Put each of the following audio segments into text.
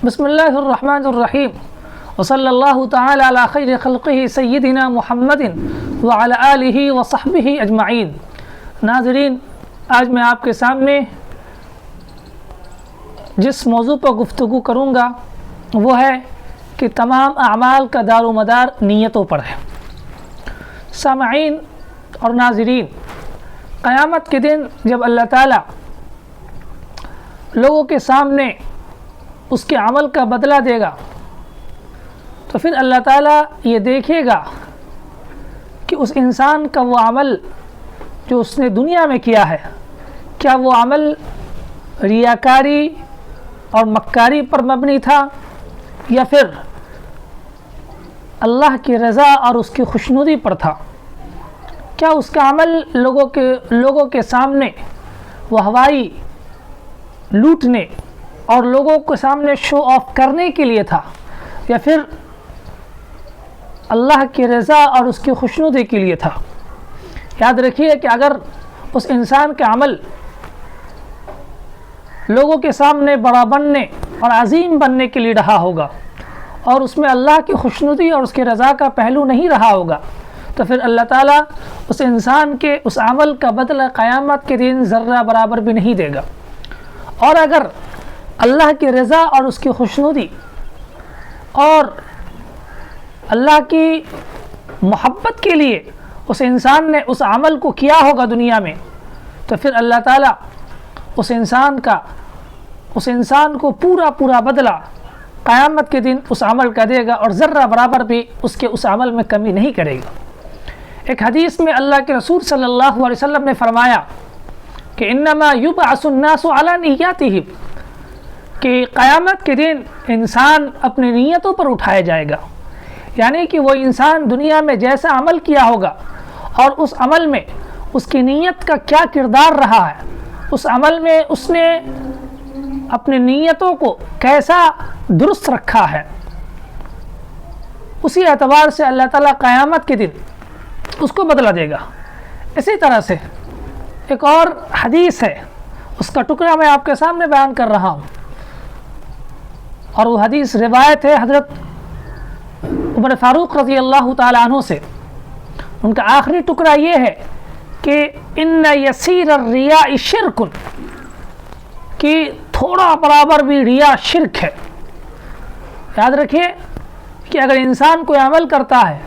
بسم اللہ الرحمن الرحیم وصلی اللہ تعالی علی خیر خلقہ سیدنا محمد وعلی آلہ وصحبہ اجمعین۔ ناظرین، آج میں آپ کے سامنے جس موضوع پر گفتگو کروں گا وہ ہے کہ تمام اعمال کا دار و مدار نیتوں پر ہے۔ سامعین اور ناظرین، قیامت کے دن جب اللہ تعالیٰ لوگوں کے سامنے اس کے عمل کا بدلہ دے گا تو پھر اللہ تعالیٰ یہ دیکھے گا کہ اس انسان کا وہ عمل جو اس نے دنیا میں کیا ہے، کیا وہ عمل ریاکاری اور مکاری پر مبنی تھا یا پھر اللہ کی رضا اور اس کی خوشنودی پر تھا؟ کیا اس کا عمل لوگوں کے سامنے وہ ہوائی لوٹنے اور لوگوں کے سامنے شو آف کرنے کے لیے تھا یا پھر اللہ کی رضا اور اس کی خوشنودی کے لیے تھا؟ یاد رکھیے کہ اگر اس انسان کا عمل لوگوں کے سامنے بڑا بننے اور عظیم بننے کے لیے رہا ہوگا اور اس میں اللہ کی خوشنودی اور اس کی رضا کا پہلو نہیں رہا ہوگا تو پھر اللہ تعالیٰ اس انسان کے اس عمل کا بدلہ قیامت کے دن ذرہ برابر بھی نہیں دے گا۔ اور اگر اللہ کی رضا اور اس کی خوشنودی اور اللہ کی محبت کے لیے اس انسان نے اس عمل کو کیا ہوگا دنیا میں تو پھر اللہ تعالیٰ اس انسان کو پورا بدلہ قیامت کے دن اس عمل کا دے گا اور ذرہ برابر بھی اس عمل میں کمی نہیں کرے گا۔ ایک حدیث میں اللہ کے رسول صلی اللہ علیہ وسلم نے فرمایا کہ انما یبعث الناس علی نیاتہم، کہ قیامت کے دن انسان اپنی نیتوں پر اٹھایا جائے گا، یعنی کہ وہ انسان دنیا میں جیسا عمل کیا ہوگا اور اس عمل میں اس کی نیت کا کیا کردار رہا ہے، اس عمل میں اس نے اپنی نیتوں کو کیسا درست رکھا ہے، اسی اعتبار سے اللہ تعالیٰ قیامت کے دن اس کو بدلہ دے گا۔ اسی طرح سے ایک اور حدیث ہے، اس کا ٹکڑا میں آپ کے سامنے بیان کر رہا ہوں، اور وہ حدیث روایت ہے حضرت عمر فاروق رضی اللہ تعالی عنہ سے۔ ان کا آخری ٹکڑا یہ ہے کہ ان یسیر الریا شرک، کہ تھوڑا برابر بھی ریا شرک ہے۔ یاد رکھیے کہ اگر انسان کوئی عمل کرتا ہے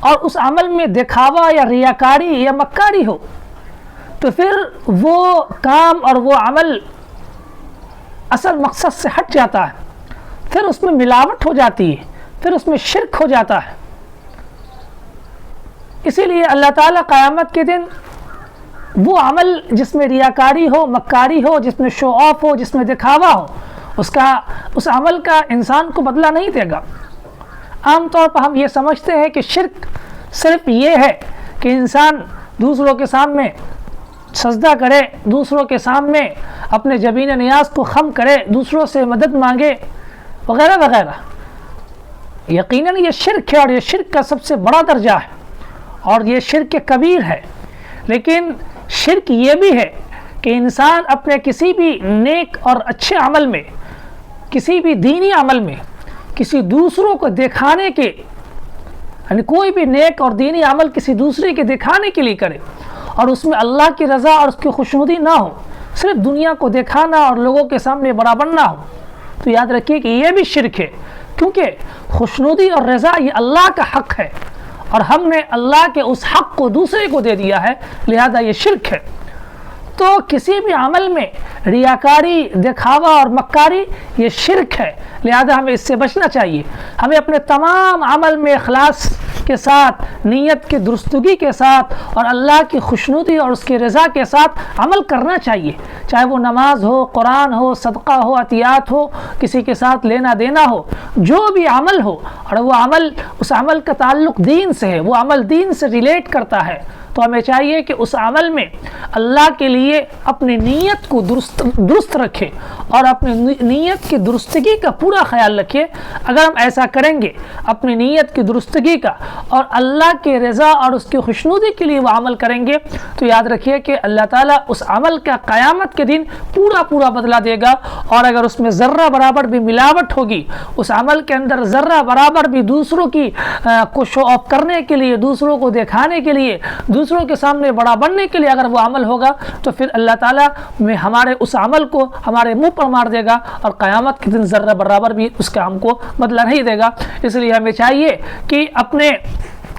اور اس عمل میں دکھاوا یا ریاکاری یا مکاری ہو تو پھر وہ کام اور وہ عمل اصل مقصد سے ہٹ جاتا ہے، پھر اس میں ملاوٹ ہو جاتی ہے، پھر اس میں شرک ہو جاتا ہے۔ اسی لیے اللہ تعالیٰ قیامت کے دن وہ عمل جس میں ریاکاری ہو، مکاری ہو، جس میں شو آف ہو، جس میں دکھاوا ہو، اس عمل کا انسان کو بدلہ نہیں دے گا۔ عام طور پر ہم یہ سمجھتے ہیں کہ شرک صرف یہ ہے کہ انسان دوسروں کے سامنے سجدہ کرے، دوسروں کے سامنے اپنے جبین نیاز کو خم کرے، دوسروں سے مدد مانگے وغیرہ وغیرہ۔ یقیناً یہ شرک ہے اور یہ شرک کا سب سے بڑا درجہ ہے اور یہ شرک کبیر ہے، لیکن شرک یہ بھی ہے کہ انسان اپنے کسی بھی نیک اور اچھے عمل میں، کسی بھی دینی عمل میں کسی دوسروں کو دکھانے کے، یعنی کوئی بھی نیک اور دینی عمل کسی دوسرے کے دکھانے کے لیے کرے اور اس میں اللہ کی رضا اور اس کی خوشنودی نہ ہو، صرف دنیا کو دکھانا اور لوگوں کے سامنے بڑا بننا ہو، تو یاد رکھیے کہ یہ بھی شرک ہے، کیونکہ خوشنودی اور رضا یہ اللہ کا حق ہے اور ہم نے اللہ کے اس حق کو دوسرے کو دے دیا ہے، لہذا یہ شرک ہے۔ تو کسی بھی عمل میں ریاکاری، دکھاوا اور مکاری یہ شرک ہے، لہذا ہمیں اس سے بچنا چاہیے۔ ہمیں اپنے تمام عمل میں اخلاص کے ساتھ، نیت کی درستگی کے ساتھ اور اللہ کی خوشنودی اور اس کی رضا کے ساتھ عمل کرنا چاہیے، چاہے وہ نماز ہو، قرآن ہو، صدقہ ہو، عطیات ہو، کسی کے ساتھ لینا دینا ہو، جو بھی عمل ہو اور وہ عمل اس عمل کا تعلق دین سے ہے، وہ عمل دین سے ریلیٹ کرتا ہے تو ہمیں چاہیے کہ اس عمل میں اللہ کے لیے اپنی نیت کو درست رکھے اور اپنی نیت کی درستگی کا پورا خیال رکھے۔ اگر ہم ایسا کریں گے اپنی نیت کی درستگی کا اور اللہ کے رضا اور اس کی خوشنودی کے لیے وہ عمل کریں گے تو یاد رکھیے کہ اللہ تعالیٰ اس عمل کا قیامت کے دن پورا بدلہ دے گا۔ اور اگر اس میں ذرہ برابر بھی ملاوٹ ہوگی، اس عمل کے اندر ذرہ برابر بھی دوسروں کی کو شو آف کرنے کے لیے، دوسروں کو دکھانے کے لیے، دوسروں کے سامنے بڑا بننے کے لیے اگر وہ عمل ہوگا تو پھر اللہ تعالیٰ میں ہمارے اس عمل کو ہمارے منہ پر مار دے گا اور قیامت کے دن ذرہ برابر بھی اس کام کو بدلہ نہیں دے گا۔ اس لیے ہمیں چاہیے کہ اپنے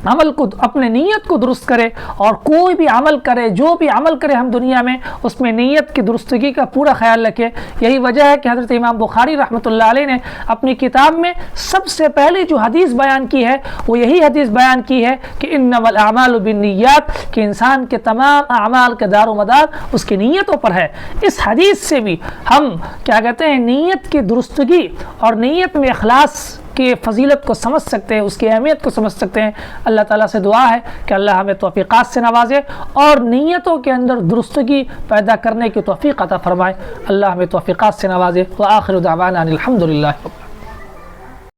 عمل کو، اپنے نیت کو درست کرے، اور کوئی بھی عمل کرے، جو بھی عمل کرے ہم دنیا میں، اس میں نیت کی درستگی کا پورا خیال رکھے۔ یہی وجہ ہے کہ حضرت امام بخاری رحمۃ اللہ علیہ نے اپنی کتاب میں سب سے پہلے جو حدیث بیان کی ہے وہ یہی حدیث بیان کی ہے کہ انما الاعمال بالنیات، کہ انسان کے تمام اعمال کا دار و مدار اس کی نیتوں پر ہے۔ اس حدیث سے بھی ہم کیا کہتے ہیں، نیت کی درستگی اور نیت میں اخلاص کی فضیلت کو سمجھ سکتے ہیں، اس کی اہمیت کو سمجھ سکتے ہیں۔ اللہ تعالیٰ سے دعا ہے کہ اللہ ہمیں توفیقات سے نوازے اور نیتوں کے اندر درستگی پیدا کرنے کی توفیق عطا فرمائے۔ اللہ ہمیں توفیقات سے نوازے۔ وآخر دعوانا الحمدللہ۔